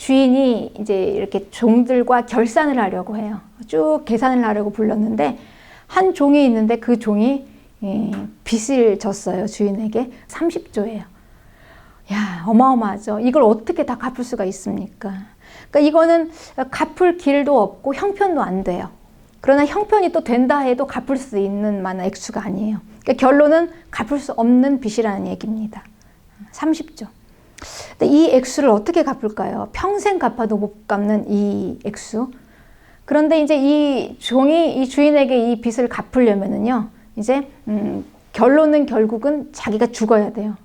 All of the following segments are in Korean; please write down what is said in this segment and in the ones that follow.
주인이 이제 이렇게 종들과 결산을 하려고 해요. 쭉 계산을 하려고 불렀는데 한 종이 있는데 그 종이 빚을 졌어요. 주인에게 30조예요. 야, 어마어마하죠. 이걸 어떻게 다 갚을 수가 있습니까? 그러니까 이거는 갚을 길도 없고 형편도 안 돼요. 그러나 형편이 또 된다 해도 갚을 수 있는 만한 액수가 아니에요. 그러니까 결론은 갚을 수 없는 빚이라는 얘기입니다. 30조. 근데 이 액수를 어떻게 갚을까요? 평생 갚아도 못 갚는 이 액수. 그런데 이제 이 종이 이 주인에게 이 빚을 갚으려면은요, 이제 결론은 결국은 자기가 죽어야 돼요.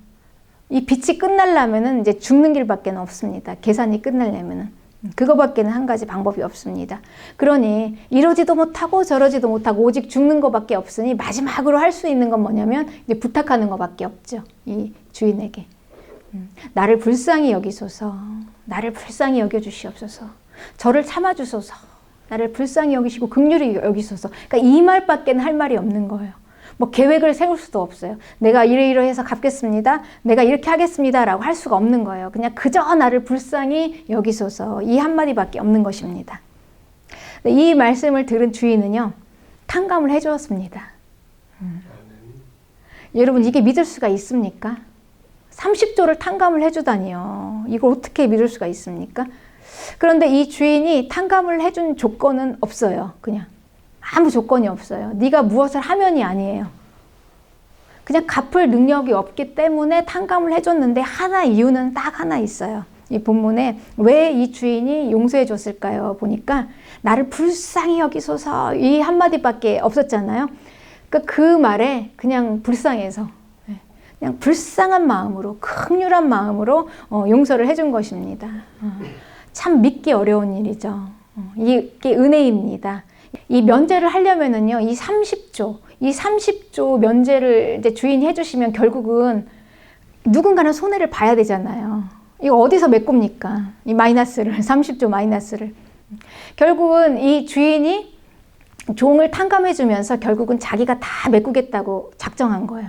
이 빚이 끝나려면은 이제 죽는 길밖에 없습니다. 계산이 끝나려면은. 그거밖에는 한 가지 방법이 없습니다. 그러니 이러지도 못하고 저러지도 못하고 오직 죽는 것밖에 없으니 마지막으로 할 수 있는 건 뭐냐면 이제 부탁하는 것밖에 없죠. 이 주인에게. 나를 불쌍히 여기소서. 나를 불쌍히 여겨주시옵소서. 저를 참아주소서. 나를 불쌍히 여기시고 긍휼히 여기소서. 그러니까 이 말밖에는 할 말이 없는 거예요. 뭐 계획을 세울 수도 없어요. 내가 이러이러해서 갚겠습니다. 내가 이렇게 하겠습니다. 라고 할 수가 없는 거예요. 그냥 그저 나를 불쌍히 여기소서. 이 한마디밖에 없는 것입니다. 이 말씀을 들은 주인은요, 탕감을 해주었습니다. 여러분, 이게 믿을 수가 있습니까? 30조를 탕감을 해주다니요. 이걸 어떻게 믿을 수가 있습니까? 그런데 이 주인이 탕감을 해준 조건은 없어요. 그냥. 아무 조건이 없어요. 네가 무엇을 하면이 아니에요. 그냥 갚을 능력이 없기 때문에 탕감을 해줬는데 이유는 딱 하나 있어요. 이 본문에 왜 이 주인이 용서해 줬을까요? 보니까 나를 불쌍히 여기소서 이 한마디밖에 없었잖아요. 그 말에 그냥 불쌍해서 그냥 불쌍한 마음으로 긍휼한 마음으로 용서를 해준 것입니다. 참 믿기 어려운 일이죠. 이게 은혜입니다. 이 면제를 하려면은요, 이 30조 면제를 이제 주인이 해주시면 결국은 누군가는 손해를 봐야 되잖아요. 이거 어디서 메꿉니까? 이 마이너스를, 30조 마이너스를. 결국은 이 주인이 종을 탕감해주면서 결국은 자기가 다 메꾸겠다고 작정한 거예요.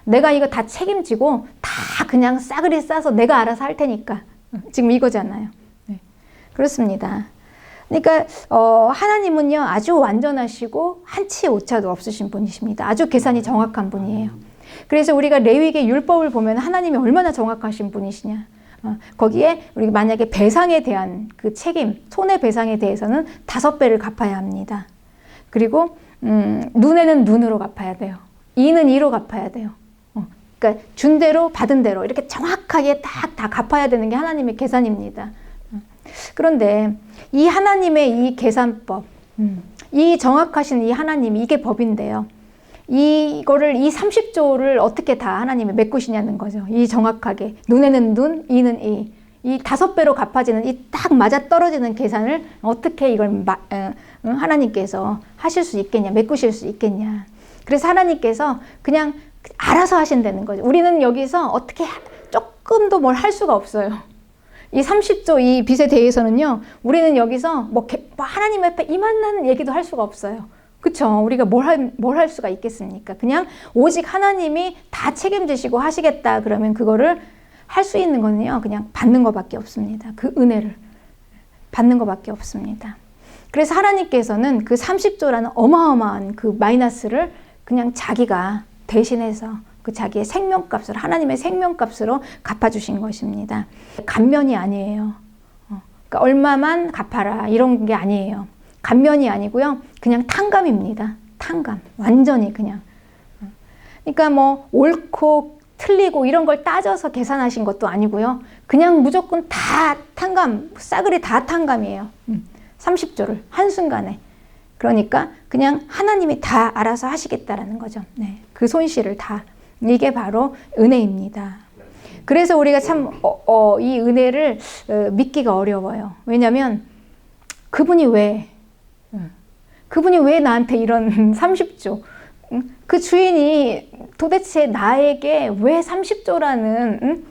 내가 이거 다 책임지고 다 그냥 싸그리 싸서 내가 알아서 할 테니까. 지금 이거잖아요. 네. 그렇습니다. 그러니까 하나님은요, 아주 완전하시고 한치 오차도 없으신 분이십니다. 아주 계산이 정확한 분이에요. 그래서 우리가 레위기 율법을 보면 하나님이 얼마나 정확하신 분이시냐. 거기에 우리 만약에 배상에 대한 그 책임, 손해배상에 대해서는 5배를 갚아야 합니다. 그리고 눈에는 눈으로 갚아야 돼요. 이는 이로 갚아야 돼요. 그러니까 준 대로 받은 대로 이렇게 정확하게 딱 다 갚아야 되는 게 하나님의 계산입니다. 그런데 이 하나님의 이 계산법, 이 정확하신 이 하나님, 이게 법인데요. 이거를, 이 30조를 어떻게 다 하나님이 메꾸시냐는 거죠. 이 정확하게. 눈에는 눈, 이는 이. 이 5배로 갚아지는 이 딱 맞아떨어지는 계산을 어떻게 이걸 하나님께서 하실 수 있겠냐, 메꾸실 수 있겠냐. 그래서 하나님께서 그냥 알아서 하신다는 거죠. 우리는 여기서 어떻게 조금도 뭘 할 수가 없어요. 이 30조 이 빚에 대해서는요, 우리는 여기서 뭐 하나님 앞에 이만한 얘기도 할 수가 없어요. 그쵸? 우리가 뭘 할 수가 있겠습니까? 그냥 오직 하나님이 다 책임지시고 하시겠다 그러면 그거를 할 수 있는 거는요, 그냥 받는 것밖에 없습니다. 그 은혜를 받는 것밖에 없습니다. 그래서 하나님께서는 그 30조라는 어마어마한 그 마이너스를 그냥 자기가 대신해서 그 자기의 생명값으로, 하나님의 생명값으로 갚아주신 것입니다. 감면이 아니에요. 그러니까 얼마만 갚아라 이런 게 아니에요. 감면이 아니고요. 그냥 탕감입니다. 탕감. 완전히 그냥. 그러니까 뭐 옳고 틀리고 이런 걸 따져서 계산하신 것도 아니고요. 그냥 무조건 다 탕감, 싸그리 다 탕감이에요. 30조를 한순간에. 그러니까 그냥 하나님이 다 알아서 하시겠다라는 거죠. 네. 그 손실을 다. 이게 바로 은혜입니다. 그래서 우리가 참 이 은혜를 믿기가 어려워요. 왜냐하면 그분이 왜 나한테 이런 30조, 그 주인이 도대체 나에게 왜 30조라는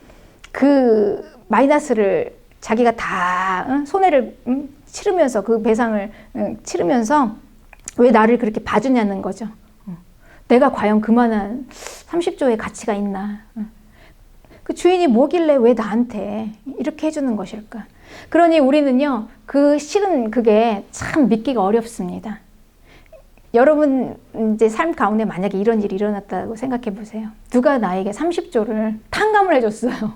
그 마이너스를 자기가 다 손해를 치르면서 그 배상을 치르면서 왜 나를 그렇게 봐주냐는 거죠. 내가 과연 그만한 30조의 가치가 있나. 그 주인이 뭐길래 왜 나한테 이렇게 해주는 것일까. 그러니 우리는요, 그 실은 그게 참 믿기가 어렵습니다. 여러분 이제 삶 가운데 만약에 이런 일이 일어났다고 생각해 보세요. 누가 나에게 30조를 탕감을 해줬어요.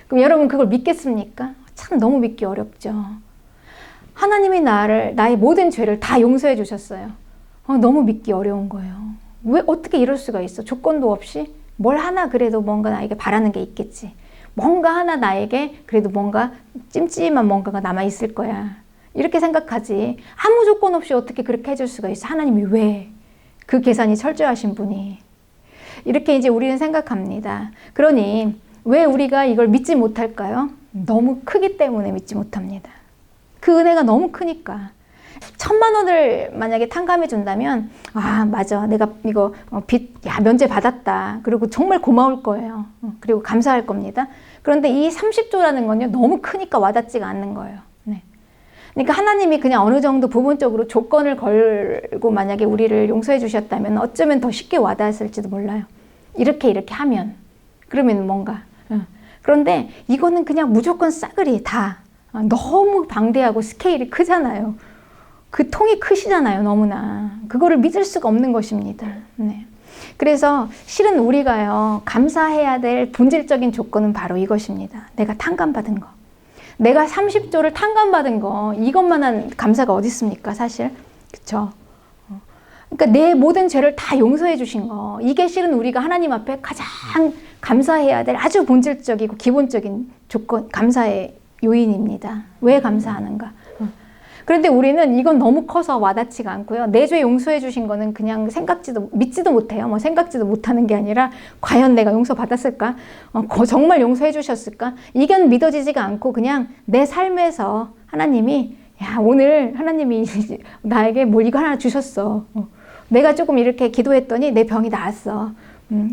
그럼 여러분 그걸 믿겠습니까? 참 너무 믿기 어렵죠. 하나님이 나의 모든 죄를 다 용서해 주셨어요. 너무 믿기 어려운 거예요. 왜 어떻게 이럴 수가 있어? 조건도 없이 뭘 하나 그래도 뭔가 나에게 바라는 게 있겠지. 뭔가 하나 나에게 그래도 뭔가 찜찜한 뭔가가 남아있을 거야. 이렇게 생각하지. 아무 조건 없이 어떻게 그렇게 해줄 수가 있어? 하나님이 왜? 그 계산이 철저하신 분이. 이렇게 이제 우리는 생각합니다. 그러니 왜 우리가 이걸 믿지 못할까요? 너무 크기 때문에 믿지 못합니다. 그 은혜가 너무 크니까. 1,000만 원을 만약에 탕감해 준다면, 아, 맞아. 내가 이거 면제 받았다. 그리고 정말 고마울 거예요. 그리고 감사할 겁니다. 그런데 이 30조라는 건요, 너무 크니까 와닿지가 않는 거예요. 네. 그러니까 하나님이 그냥 어느 정도 부분적으로 조건을 걸고 만약에 우리를 용서해 주셨다면 어쩌면 더 쉽게 와닿았을지도 몰라요. 이렇게 하면. 그러면 뭔가. 그런데 이거는 그냥 무조건 싸그리 다 너무 방대하고 스케일이 크잖아요. 그 통이 크시잖아요, 너무나. 그거를 믿을 수가 없는 것입니다. 네. 그래서 실은 우리가요, 감사해야 될 본질적인 조건은 바로 이것입니다. 내가 탕감받은 거. 내가 30조를 탕감받은 거, 이것만한 감사가 어디 있습니까, 사실? 그쵸? 그러니까 내 모든 죄를 다 용서해 주신 거. 이게 실은 우리가 하나님 앞에 가장 감사해야 될 아주 본질적이고 기본적인 조건, 감사의 요인입니다. 왜 감사하는가? 그런데 우리는 이건 너무 커서 와닿지가 않고요. 내 죄 용서해 주신 거는 그냥 믿지도 못해요. 뭐 생각지도 못하는 게 아니라 과연 내가 용서받았을까? 정말 용서해 주셨을까? 이건 믿어지지가 않고 그냥 내 삶에서 하나님이 야, 오늘 하나님이 나에게 뭘 이거 하나 주셨어. 내가 조금 이렇게 기도했더니 내 병이 나았어.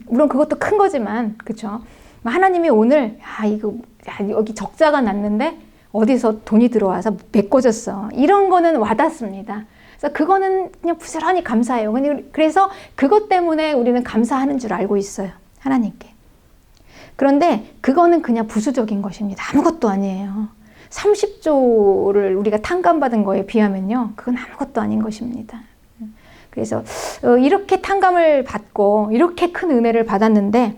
물론 그것도 큰 거지만, 그쵸? 하나님이 오늘, 여기 적자가 났는데, 어디서 돈이 들어와서 메꿔졌어. 이런 거는 와닿습니다. 그래서 그거는 그냥 부지런히 감사해요. 그래서 그것 때문에 우리는 감사하는 줄 알고 있어요. 하나님께. 그런데 그거는 그냥 부수적인 것입니다. 아무것도 아니에요. 30조를 우리가 탕감받은 거에 비하면요. 그건 아무것도 아닌 것입니다. 그래서 이렇게 탕감을 받고 이렇게 큰 은혜를 받았는데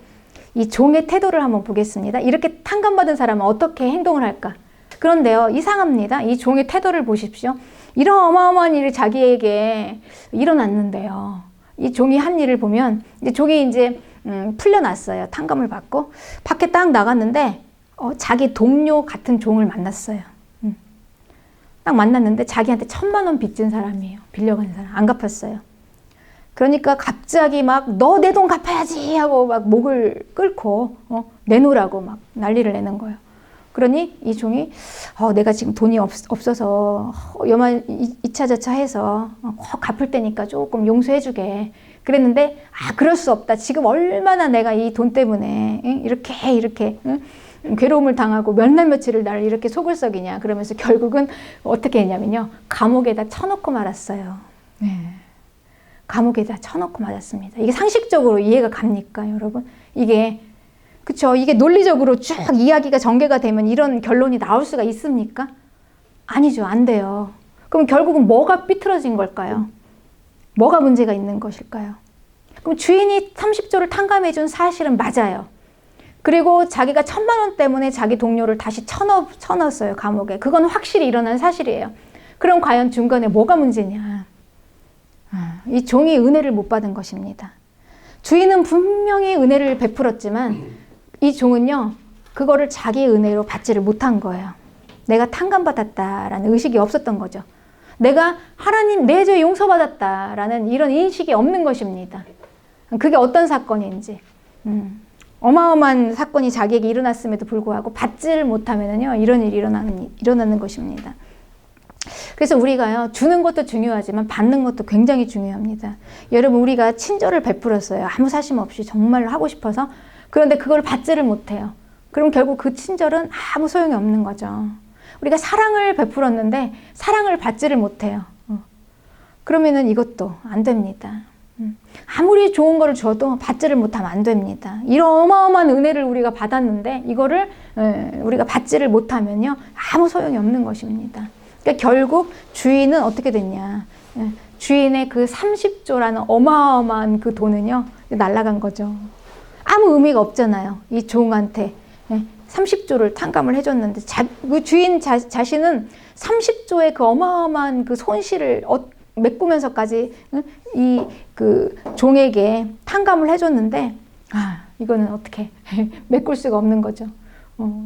이 종의 태도를 한번 보겠습니다. 이렇게 탕감받은 사람은 어떻게 행동을 할까? 그런데요, 이상합니다. 이 종의 태도를 보십시오. 이런 어마어마한 일이 자기에게 일어났는데요. 이 종이 한 일을 보면, 종이 풀려났어요. 탕감을 받고. 밖에 딱 나갔는데, 자기 동료 같은 종을 만났어요. 딱 만났는데, 자기한테 1,000만 원 빚진 사람이에요. 빌려간 사람. 안 갚았어요. 그러니까 갑자기 너 내 돈 갚아야지! 하고 목을 끌고, 내놓으라고 난리를 내는 거예요. 그러니 이 종이 내가 지금 돈이 없어서 여만 2차 저차 해서 갚을 때니까 조금 용서해 주게 그랬는데 그럴 수 없다. 지금 얼마나 내가 이 돈 때문에 이렇게 괴로움을 당하고 몇 날 며칠을 나를 이렇게 속을 썩이냐. 그러면서 결국은 어떻게 했냐면요. 감옥에다 쳐놓고 말았어요. 네. 감옥에다 쳐놓고 말았습니다. 이게 상식적으로 이해가 갑니까, 여러분? 그쵸. 이게 논리적으로 쭉 이야기가 전개가 되면 이런 결론이 나올 수가 있습니까? 아니죠. 안 돼요. 그럼 결국은 뭐가 삐뚤어진 걸까요? 뭐가 문제가 있는 것일까요? 그럼 주인이 30조를 탕감해 준 사실은 맞아요. 그리고 자기가 1,000만 원 때문에 자기 동료를 다시 쳐넣었어요. 감옥에. 그건 확실히 일어난 사실이에요. 그럼 과연 중간에 뭐가 문제냐? 이 종이 은혜를 못 받은 것입니다. 주인은 분명히 은혜를 베풀었지만 이 종은요, 그거를 자기의 은혜로 받지를 못한 거예요. 내가 탕감받았다라는 의식이 없었던 거죠. 내가 하나님 내 죄 용서받았다라는 이런 인식이 없는 것입니다. 그게 어떤 사건인지. 어마어마한 사건이 자기에게 일어났음에도 불구하고 받지를 못하면은요, 이런 일이 일어나는 것입니다. 그래서 우리가요, 주는 것도 중요하지만 받는 것도 굉장히 중요합니다. 여러분, 우리가 친절을 베풀었어요. 아무 사심 없이 정말 하고 싶어서. 그런데 그걸 받지를 못해요. 그럼 결국 그 친절은 아무 소용이 없는 거죠. 우리가 사랑을 베풀었는데 사랑을 받지를 못해요. 그러면은 이것도 안 됩니다. 아무리 좋은 거를 줘도 받지를 못하면 안 됩니다. 이런 어마어마한 은혜를 우리가 받았는데 이거를 우리가 받지를 못하면요, 아무 소용이 없는 것입니다. 그러니까 결국 주인은 어떻게 됐냐, 주인의 그 30조라는 어마어마한 그 돈은요, 날아간 거죠. 아무 의미가 없잖아요. 이 종한테 30조를 탕감을 해줬는데 그 주인 자신은 30조의 그 어마어마한 그 손실을 메꾸면서까지 이 그 종에게 탕감을 해줬는데, 이거는 어떻게 메꿀 수가 없는 거죠.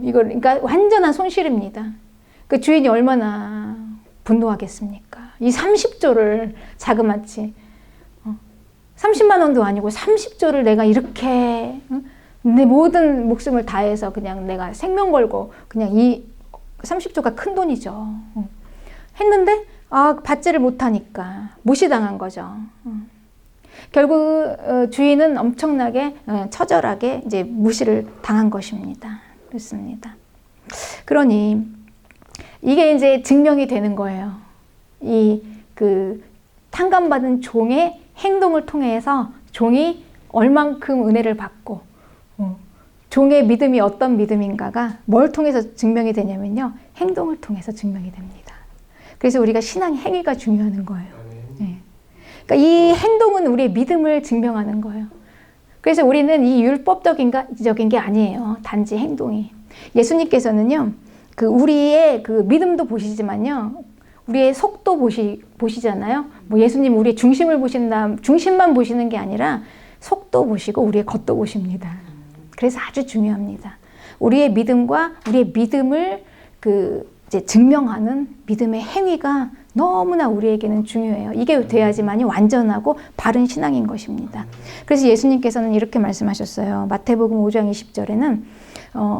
이걸 그러니까 완전한 손실입니다. 그 주인이 얼마나 분노하겠습니까? 이 30조를 자그마치 30만 원도 아니고 30조를 내가 이렇게 내 모든 목숨을 다해서 그냥 내가 생명 걸고 그냥 이 30조가 큰 돈이죠. 했는데 받지를 못하니까 무시당한 거죠. 결국 주인은 엄청나게 처절하게 이제 무시를 당한 것입니다. 그렇습니다. 그러니 이게 이제 증명이 되는 거예요. 이 그 탕감받은 종의 행동을 통해서 종이 얼만큼 은혜를 받고 종의 믿음이 어떤 믿음인가가 뭘 통해서 증명이 되냐면요, 행동을 통해서 증명이 됩니다. 그래서 우리가 신앙 행위가 중요한 거예요. 그러니까 이 행동은 우리의 믿음을 증명하는 거예요. 그래서 우리는 이 율법적인 게 아니에요. 단지 행동이. 예수님께서는요, 그 우리의 그 믿음도 보시지만요, 우리의 속도 보시잖아요. 뭐 예수님 우리의 중심을 보신다, 중심만 보시는 게 아니라 속도 보시고 우리의 겉도 보십니다. 그래서 아주 중요합니다. 우리의 믿음과 우리의 믿음을 이제 증명하는 믿음의 행위가 너무나 우리에게는 중요해요. 이게 돼야지만이 완전하고 바른 신앙인 것입니다. 그래서 예수님께서는 이렇게 말씀하셨어요. 마태복음 5장 20절에는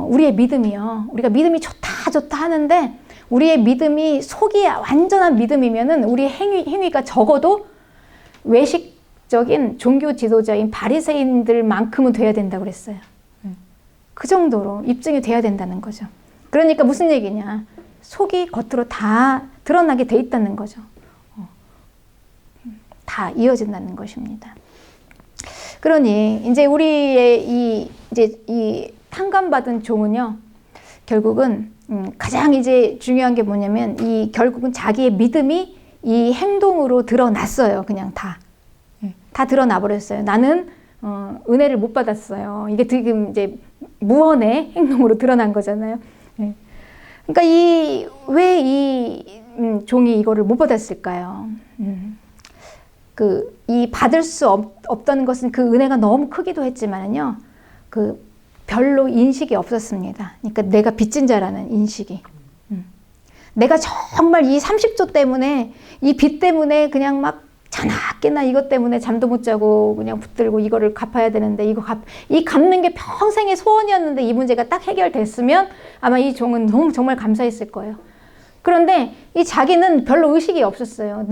우리의 믿음이요, 우리가 믿음이 좋다 하는데 우리의 믿음이 속이 완전한 믿음이면은 우리의 행위가 적어도 외식적인 종교 지도자인 바리새인들만큼은 돼야 된다고 그랬어요. 그 정도로 입증이 돼야 된다는 거죠. 그러니까 무슨 얘기냐, 속이 겉으로 다 드러나게 돼 있다는 거죠. 다 이어진다는 것입니다. 그러니 이제 우리의 이 탕감받은 종은요, 결국은 가장 이제 중요한 게 뭐냐면 결국은 자기의 믿음이 이 행동으로 드러났어요. 그냥 다 드러나 버렸어요. 나는 은혜를 못 받았어요. 이게 지금 이제 무언의 행동으로 드러난 거잖아요. 그러니까 왜 이 종이 이거를 못 받았을까요? 이 받을 수 없던 것은 그 은혜가 너무 크기도 했지만요, 별로 인식이 없었습니다. 그러니까 내가 빚진 자라는 인식이. 내가 정말 이 30조 때문에, 이 빚 때문에 그냥 막 자나깨나 이것 때문에 잠도 못 자고 그냥 붙들고 이거를 갚아야 되는데, 이 갚는 게 평생의 소원이었는데 이 문제가 딱 해결됐으면 아마 이 종은 너무 정말 감사했을 거예요. 그런데 이 자기는 별로 의식이 없었어요.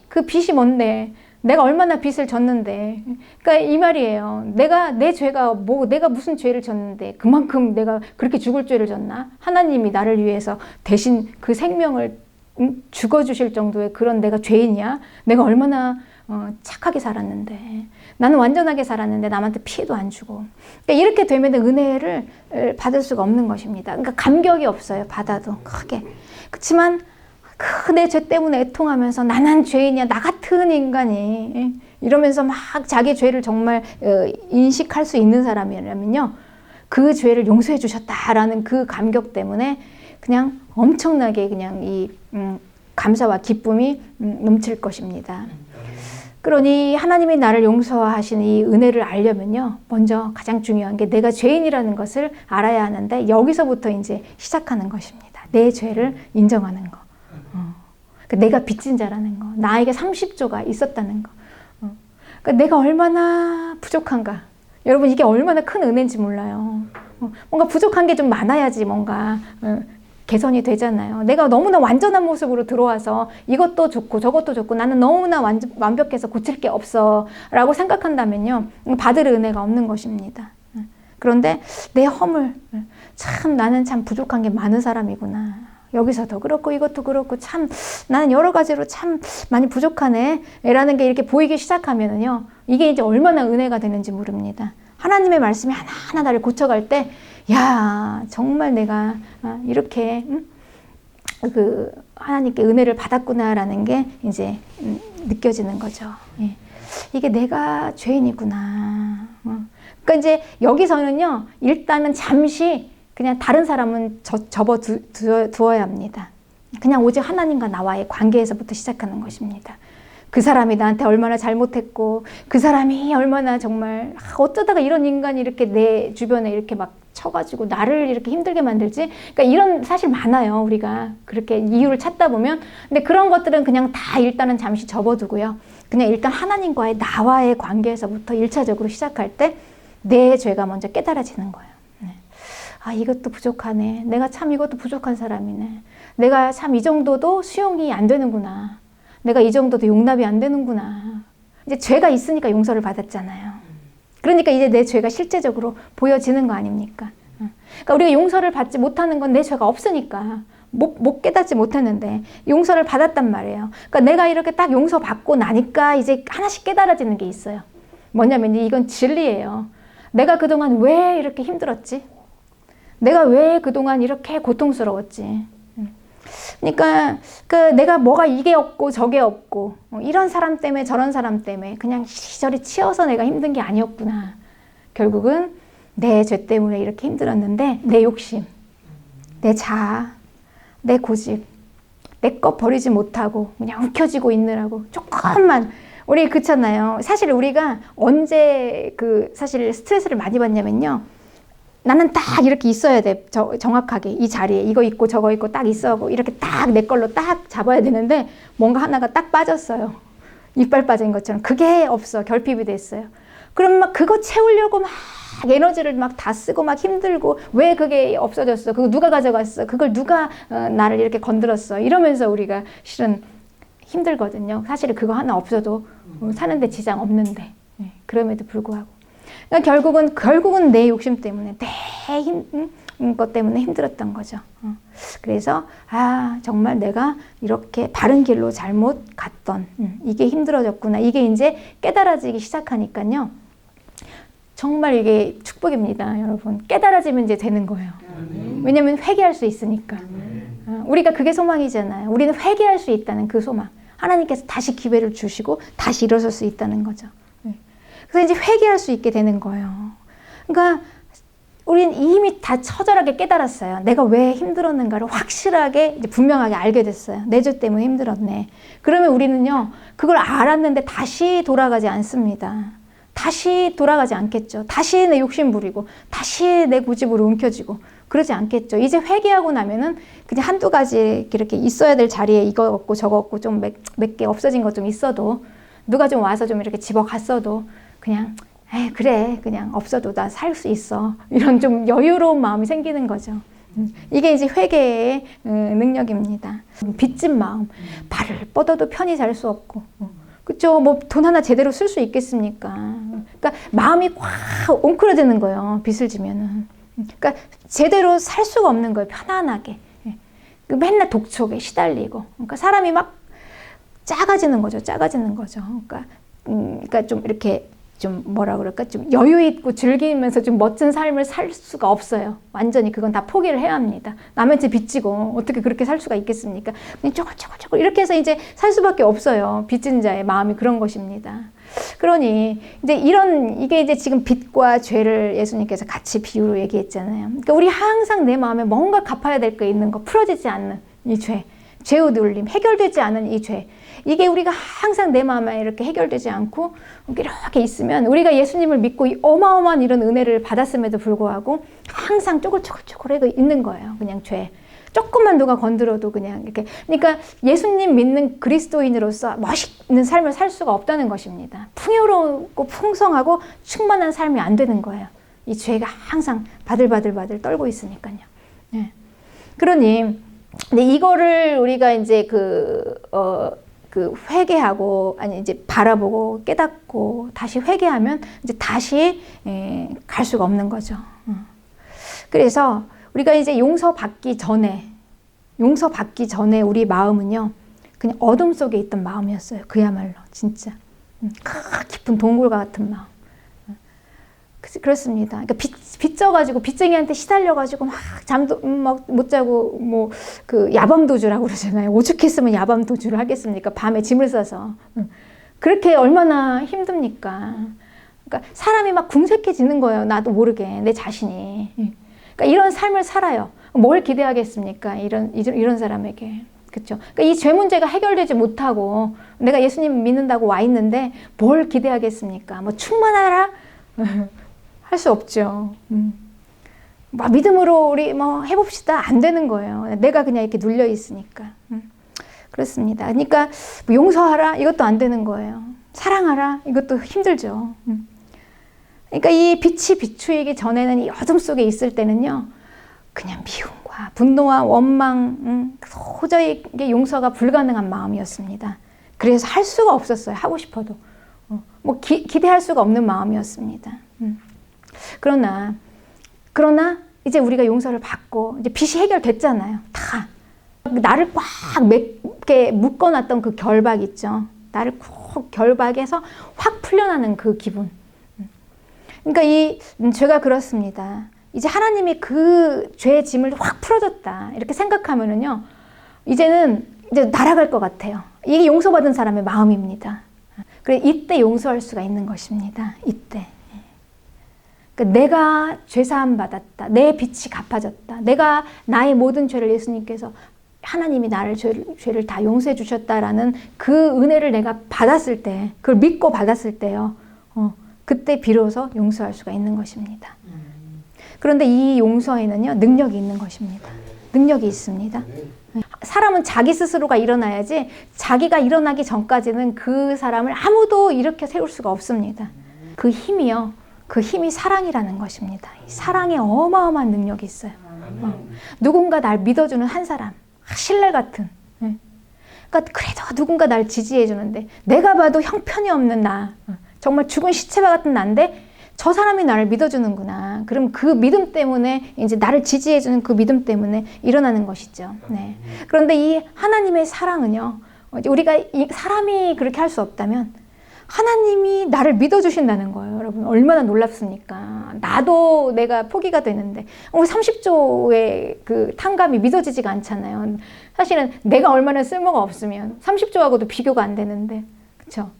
그 빚이 뭔데? 내가 얼마나 빚을 졌는데. 그러니까 이 말이에요. 내 죄가 내가 무슨 죄를 졌는데 그만큼 내가 그렇게 죽을 죄를 졌나? 하나님이 나를 위해서 대신 그 생명을 죽어주실 정도의 그런 내가 죄인이야? 내가 얼마나 착하게 살았는데, 나는 완전하게 살았는데 남한테 피해도 안 주고. 그러니까 이렇게 되면 은혜를 받을 수가 없는 것입니다. 그러니까 감격이 없어요. 받아도 크게. 그렇지만 내 죄 때문에 애통하면서 나는 죄인이야, 나 같은 인간이, 이러면서 막 자기 죄를 정말 인식할 수 있는 사람이라면요, 그 죄를 용서해 주셨다라는 그 감격 때문에 그냥 엄청나게 그냥 이 감사와 기쁨이 넘칠 것입니다. 그러니 하나님이 나를 용서하신 이 은혜를 알려면요, 먼저 가장 중요한 게 내가 죄인이라는 것을 알아야 하는데, 여기서부터 이제 시작하는 것입니다. 내 죄를 인정하는 거. 내가 빚진 자라는 거, 나에게 30조가 있었다는 거. 그러니까 내가 얼마나 부족한가. 여러분, 이게 얼마나 큰 은혜인지 몰라요. 뭔가 부족한 게 좀 많아야지 뭔가 개선이 되잖아요. 내가 너무나 완전한 모습으로 들어와서 이것도 좋고 저것도 좋고 나는 너무나 완벽해서 고칠 게 없어 라고 생각한다면요, 받을 은혜가 없는 것입니다. 그런데 내 허물, 참 나는 참 부족한 게 많은 사람이구나 여기서도 그렇고 이것도 그렇고 참 나는 여러 가지로 참 많이 부족하네 라는 게 이렇게 보이기 시작하면은요, 이게 이제 얼마나 은혜가 되는지 모릅니다. 하나님의 말씀이 하나하나 나를 고쳐갈 때, 야, 정말 내가 이렇게 그 하나님께 은혜를 받았구나라는 게 이제 느껴지는 거죠. 예. 이게 내가 죄인이구나. 그러니까 이제 여기서는요, 일단은 잠시 그냥 다른 사람은 두어야 합니다. 그냥 오직 하나님과 나와의 관계에서부터 시작하는 것입니다. 그 사람이 나한테 얼마나 잘못했고, 그 사람이 얼마나 정말 어쩌다가 이런 인간이 이렇게 내 주변에 이렇게 막 쳐가지고 나를 이렇게 힘들게 만들지? 그러니까 이런 사실 많아요. 우리가 그렇게 이유를 찾다 보면. 근데 그런 것들은 그냥 다 일단은 잠시 접어두고요. 그냥 일단 하나님과의 나와의 관계에서부터 1차적으로 시작할 때 내 죄가 먼저 깨달아지는 거예요. 아, 이것도 부족하네. 내가 참 이것도 부족한 사람이네. 내가 참 이 정도도 수용이 안 되는구나. 내가 이 정도도 용납이 안 되는구나. 이제 죄가 있으니까 용서를 받았잖아요. 그러니까 이제 내 죄가 실제적으로 보여지는 거 아닙니까? 그러니까 우리가 용서를 받지 못하는 건 내 죄가 없으니까. 못 깨닫지 못했는데 용서를 받았단 말이에요. 그러니까 내가 이렇게 딱 용서받고 나니까 이제 하나씩 깨달아지는 게 있어요. 뭐냐면 이건 진리예요. 내가 그동안 왜 이렇게 힘들었지? 내가 왜 그동안 이렇게 고통스러웠지? 그러니까 내가 뭐가 이게 없고 저게 없고 이런 사람 때문에 저런 사람 때문에 그냥 이리저리 치여서 내가 힘든 게 아니었구나. 결국은 내 죄 때문에 이렇게 힘들었는데 내 욕심, 내 자아, 내 고집, 내 것 버리지 못하고 그냥 움켜쥐고 있느라고 조금만 우리 그렇잖아요. 사실 우리가 언제 사실 스트레스를 많이 받냐면요. 나는 딱 이렇게 있어야 돼. 정확하게 이 자리에 이거 있고 저거 있고 딱 있어고 이렇게 딱 내 걸로 딱 잡아야 되는데 뭔가 하나가 딱 빠졌어요. 이빨 빠진 것처럼. 그게 없어. 결핍이 됐어요. 그럼 막 그거 채우려고 막 에너지를 막 다 쓰고 막 힘들고 왜 그게 없어졌어? 그거 누가 가져갔어? 그걸 누가 나를 이렇게 건드렸어? 이러면서 우리가 실은 힘들거든요. 사실 그거 하나 없어도 사는데 지장 없는데. 그럼에도 불구하고. 그러니까 결국은 내 욕심 때문에, 내 것 때문에 힘들었던 거죠. 그래서, 정말 내가 이렇게 바른 길로 잘못 갔던, 이게 힘들어졌구나. 이게 이제 깨달아지기 시작하니까요. 정말 이게 축복입니다, 여러분. 깨달아지면 이제 되는 거예요. 왜냐면 회개할 수 있으니까. 우리가 그게 소망이잖아요. 우리는 회개할 수 있다는 그 소망. 하나님께서 다시 기회를 주시고 다시 일어설 수 있다는 거죠. 그래서 이제 회개할 수 있게 되는 거예요. 그러니까 우리는 이미 다 처절하게 깨달았어요. 내가 왜 힘들었는가를 확실하게 이제 분명하게 알게 됐어요. 내 죄 때문에 힘들었네. 그러면 우리는요, 그걸 알았는데 다시 돌아가지 않습니다. 다시 돌아가지 않겠죠. 다시 내 욕심 부리고 다시 내 고집으로 움켜쥐고 그러지 않겠죠. 이제 회개하고 나면은 그냥 한두 가지 이렇게 있어야 될 자리에 이거 없고 저거 없고 좀 몇 개 없어진 것 좀 있어도 누가 좀 와서 좀 이렇게 집어갔어도 그냥 그래 그냥 없어도 나 살 수 있어. 이런 좀 여유로운 마음이 생기는 거죠. 이게 이제 회개의 능력입니다. 빚진 마음, 발을 뻗어도 편히 잘 수 없고 그쵸? 뭐 돈 하나 제대로 쓸 수 있겠습니까? 그러니까 마음이 확 옹크러지는 거예요. 빚을 지면은. 그러니까 제대로 살 수가 없는 거예요. 편안하게. 맨날 독촉에 시달리고. 그러니까 사람이 막 작아지는 거죠. 그러니까 좀 이렇게 좀 뭐라 그럴까? 좀 여유 있고 즐기면서 좀 멋진 삶을 살 수가 없어요. 완전히 그건 다 포기를 해야 합니다. 남한테 빚지고 어떻게 그렇게 살 수가 있겠습니까? 그냥 쪼글쪼글 이렇게 해서 이제 살 수밖에 없어요. 빚진 자의 마음이 그런 것입니다. 그러니 이제 이게 이제 지금 빚과 죄를 예수님께서 같이 비유로 얘기했잖아요. 그러니까 우리 항상 내 마음에 뭔가 갚아야 될 거 있는 거, 풀어지지 않는 이 죄, 죄의 눌림, 해결되지 않은 이 죄. 이게 우리가 항상 내 마음에 이렇게 해결되지 않고 이렇게 있으면 우리가 예수님을 믿고 이 어마어마한 이런 은혜를 받았음에도 불구하고 항상 쪼글쪼글쪼글 있는 거예요. 그냥 죄. 조금만 누가 건드려도 그냥 이렇게. 그러니까 예수님 믿는 그리스도인으로서 멋있는 삶을 살 수가 없다는 것입니다. 풍요롭고 풍성하고 충만한 삶이 안 되는 거예요. 이 죄가 항상 바들바들 떨고 있으니까요. 네. 그러니 근데 이거를 우리가 이제 회개하고 이제 바라보고 깨닫고 다시 회개하면 이제 다시 갈 수가 없는 거죠. 그래서 우리가 이제 용서받기 전에 용서받기 전에 우리 마음은요, 그냥 어둠 속에 있던 마음이었어요. 그야말로 진짜 깊은 동굴과 같은 마음. 그렇습니다. 그러니까 빚져가지고 빚쟁이한테 시달려가지고 막 잠도 막 못 자고 뭐 그 야밤도주라고 그러잖아요. 오죽했으면 야밤도주를 하겠습니까? 밤에 짐을 싸서. 그렇게 얼마나 힘듭니까? 그러니까 사람이 막 궁색해지는 거예요. 나도 모르게 내 자신이. 그러니까 이런 삶을 살아요. 뭘 기대하겠습니까? 이런 사람에게. 그렇죠? 그러니까 이 죄 문제가 해결되지 못하고 내가 예수님 믿는다고 와 있는데 뭘 기대하겠습니까? 뭐 충만하라? 할 수 없죠. 막 믿음으로 우리 뭐 해봅시다. 안 되는 거예요. 내가 그냥 이렇게 눌려 있으니까. 그렇습니다. 그러니까 뭐 용서하라? 이것도 안 되는 거예요. 사랑하라? 이것도 힘들죠. 그러니까 이 빛이 비추이기 전에는 이 어둠 속에 있을 때는요, 그냥 미움과 분노와 원망, 도저히 용서가 불가능한 마음이었습니다. 그래서 할 수가 없었어요. 하고 싶어도. 뭐 기대할 수가 없는 마음이었습니다. 그러나 이제 우리가 용서를 받고 이제 빚이 해결됐잖아요. 다 나를 꽉 맺게 묶어놨던 그 결박 있죠. 나를 꼭 결박해서 확 풀려나는 그 기분. 그러니까 이 죄가 그렇습니다. 이제 하나님이 그 죄의 짐을 확 풀어줬다 이렇게 생각하면은요, 이제는 이제 날아갈 것 같아요. 이게 용서받은 사람의 마음입니다. 그래 이때 용서할 수가 있는 것입니다. 이때. 그러니까 내가 죄사함 받았다. 내 빚이 갚아졌다. 내가 나의 모든 죄를 예수님께서 하나님이 나를 죄를 다 용서해 주셨다라는 그 은혜를 내가 받았을 때, 그걸 믿고 받았을 때요. 그때 비로소 용서할 수가 있는 것입니다. 그런데 이 용서에는요, 능력이 있는 것입니다. 능력이 있습니다. 사람은 자기 스스로가 일어나야지 자기가 일어나기 전까지는 그 사람을 아무도 일으켜 세울 수가 없습니다. 그 힘이요. 그 힘이 사랑이라는 것입니다. 사랑에 어마어마한 능력이 있어요. 누군가 날 믿어주는 한 사람, 신뢰 같은. 그러니까 그래도 누군가 날 지지해 주는데 내가 봐도 형편이 없는 나, 정말 죽은 시체와 같은 나인데 저 사람이 나를 믿어주는구나. 그럼 그 믿음 때문에 이제 나를 지지해주는 그 믿음 때문에 일어나는 것이죠. 네. 그런데 이 하나님의 사랑은요, 우리가 사람이 그렇게 할 수 없다면 하나님이 나를 믿어주신다는 거예요. 여러분 얼마나 놀랍습니까? 나도 내가 포기가 되는데 30조의 그 탕감이 믿어지지가 않잖아요. 사실은 내가 얼마나 쓸모가 없으면 30조하고도 비교가 안 되는데, 그렇죠?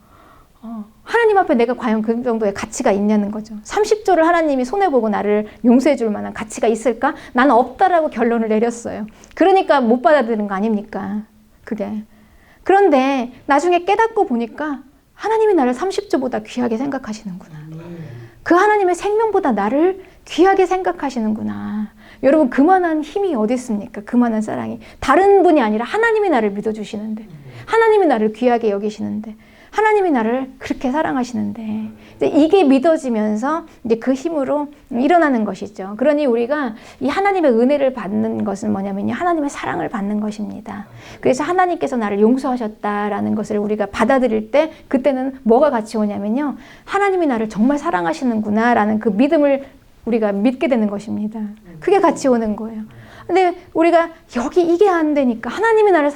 하나님 앞에 내가 과연 그 정도의 가치가 있냐는 거죠. 30조를 하나님이 손해보고 나를 용서해 줄 만한 가치가 있을까? 나는 없다라고 결론을 내렸어요. 그러니까 못 받아들인 거 아닙니까? 그게. 그런데 나중에 깨닫고 보니까 하나님이 나를 30조보다 귀하게 생각하시는구나. 그 하나님의 생명보다 나를 귀하게 생각하시는구나. 여러분 그만한 힘이 어디 있습니까? 그만한 사랑이. 다른 분이 아니라 하나님이 나를 믿어주시는데, 하나님이 나를 귀하게 여기시는데, 하나님이 나를 그렇게 사랑하시는데, 이제 이게 믿어지면서 이제 그 힘으로 일어나는 것이죠. 그러니 우리가 이 하나님의 은혜를 받는 것은 뭐냐면요, 하나님의 사랑을 받는 것입니다. 그래서 하나님께서 나를 용서하셨다라는 것을 우리가 받아들일 때, 그때는 뭐가 같이 오냐면요, 하나님이 나를 정말 사랑하시는구나라는 그 믿음을 우리가 믿게 되는 것입니다. 그게 같이 오는 거예요. 근데 우리가 이게 안 되니까 하나님이 나를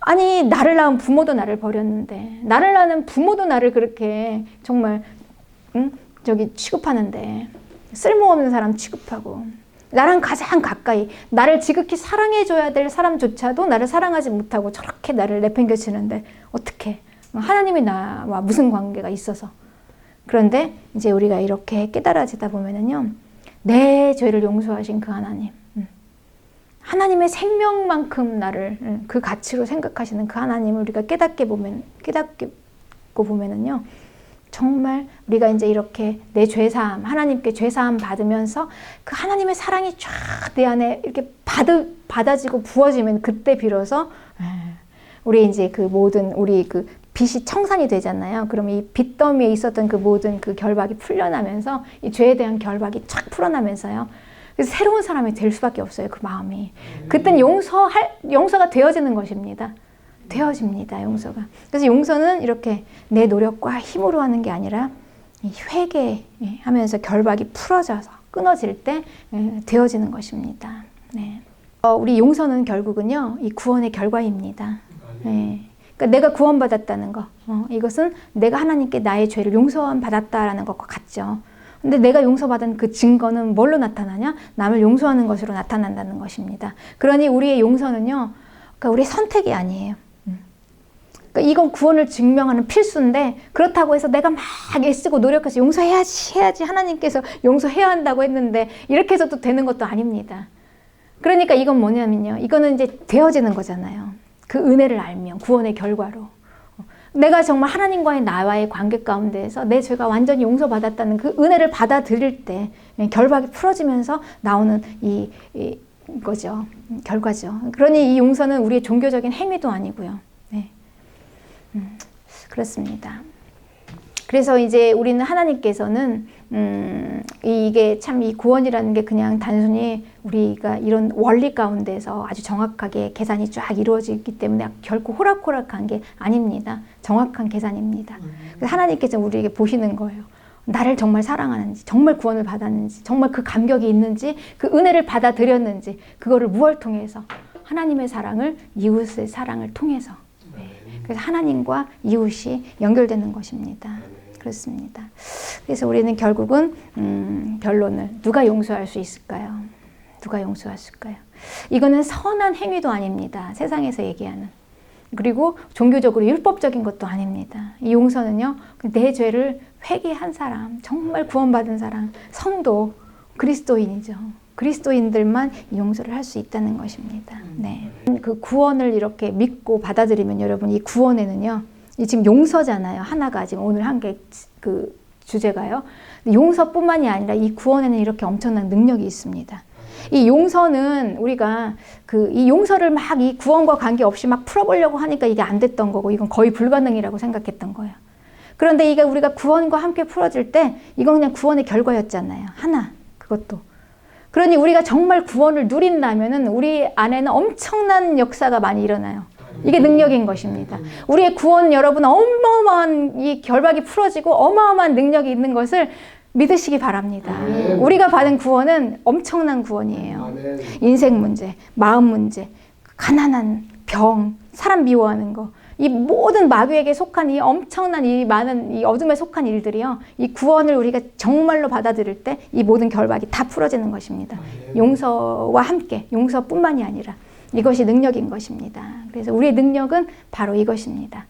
아니 나를 낳은 부모도 나를 버렸는데, 나를 낳은 부모도 나를 그렇게 정말 취급하는데, 쓸모없는 사람 취급하고, 나랑 가장 가까이 나를 지극히 사랑해줘야 될 사람조차도 나를 사랑하지 못하고 저렇게 나를 내팽개치는데 어떻게 하나님이 나와 무슨 관계가 있어서. 그런데 이제 우리가 이렇게 깨달아지다 보면은요, 내 죄를 용서하신 그 하나님의 생명만큼 나를 그 가치로 생각하시는 그 하나님을 우리가 깨닫고 보면은요, 정말 우리가 이제 이렇게 내 죄사함, 하나님께 죄사함 받으면서 그 하나님의 사랑이 쫙 내 안에 이렇게 받아지고 부어지면 그때 비로소 우리 이제 그 모든 우리 그 빛이 청산이 되잖아요. 그럼 이 빚더미에 있었던 그 모든 그 결박이 풀려나면서 이 죄에 대한 결박이 쫙 풀어나면서요, 그래서 새로운 사람이 될 수밖에 없어요. 그 마음이. 그땐 용서가 되어지는 것입니다. 되어집니다. 용서가. 그래서 용서는 이렇게 내 노력과 힘으로 하는 게 아니라 회개하면서 결박이 풀어져서 끊어질 때 되어지는 것입니다. 네. 우리 용서는 결국은요, 이 구원의 결과입니다. 네. 그러니까 내가 구원받았다는 거, 이것은 내가 하나님께 나의 죄를 용서함 받았다라는 것과 같죠. 근데 내가 용서받은 그 증거는 뭘로 나타나냐? 남을 용서하는 것으로 나타난다는 것입니다. 그러니 우리의 용서는요, 그러니까 우리의 선택이 아니에요. 그러니까 이건 구원을 증명하는 필수인데, 그렇다고 해서 내가 막 애쓰고 노력해서 용서해야지 하나님께서 용서해야 한다고 했는데 이렇게 해서도 되는 것도 아닙니다. 그러니까 이건 뭐냐면요, 이거는 이제 되어지는 거잖아요. 그 은혜를 알면, 구원의 결과로. 내가 정말 하나님과의 나와의 관계 가운데에서 내 죄가 완전히 용서받았다는 그 은혜를 받아들일 때 결박이 풀어지면서 나오는 이거죠. 결과죠. 그러니 이 용서는 우리의 종교적인 행위도 아니고요. 네. 그렇습니다. 그래서 이제 우리는 하나님께서는 이게 참 이 구원이라는 게 그냥 단순히 우리가 이런 원리 가운데서 아주 정확하게 계산이 쫙 이루어지기 때문에 결코 호락호락한 게 아닙니다. 정확한 계산입니다. 그래서 하나님께서 우리에게 보시는 거예요. 나를 정말 사랑하는지, 정말 구원을 받았는지, 정말 그 감격이 있는지, 그 은혜를 받아들였는지, 그거를 무엇을 통해서? 하나님의 사랑을, 이웃의 사랑을 통해서. 네. 그래서 하나님과 이웃이 연결되는 것입니다. 그렇습니다. 그래서 우리는 결국은 결론을 누가 용서할 수 있을까요? 누가 용서했을까요? 이거는 선한 행위도 아닙니다. 세상에서 얘기하는. 그리고 종교적으로 율법적인 것도 아닙니다. 이 용서는요, 내 죄를 회개한 사람, 정말 구원받은 사람, 성도, 그리스도인이죠. 그리스도인들만 용서를 할 수 있다는 것입니다. 네. 그 구원을 이렇게 믿고 받아들이면 여러분, 이 구원에는요, 이 지금 용서잖아요. 하나가 지금 오늘 한 게 그 주제가요. 용서뿐만이 아니라 이 구원에는 이렇게 엄청난 능력이 있습니다. 이 용서는 우리가 이 용서를 막 이 구원과 관계없이 막 풀어보려고 하니까 이게 안 됐던 거고, 이건 거의 불가능이라고 생각했던 거예요. 그런데 이게 우리가 구원과 함께 풀어질 때 이건 그냥 구원의 결과였잖아요. 하나, 그것도. 그러니 우리가 정말 구원을 누린다면은 우리 안에는 엄청난 역사가 많이 일어나요. 이게 능력인 것입니다. 우리의 구원, 여러분, 어마어마한 이 결박이 풀어지고 어마어마한 능력이 있는 것을 믿으시기 바랍니다. 우리가 받은 구원은 엄청난 구원이에요. 인생 문제, 마음 문제, 가난한 병, 사람 미워하는 거, 이 모든 마귀에게 속한 이 엄청난 이 많은 이 어둠에 속한 일들이요, 이 구원을 우리가 정말로 받아들일 때 이 모든 결박이 다 풀어지는 것입니다. 용서와 함께, 용서뿐만이 아니라 이것이 능력인 것입니다. 그래서 우리의 능력은 바로 이것입니다.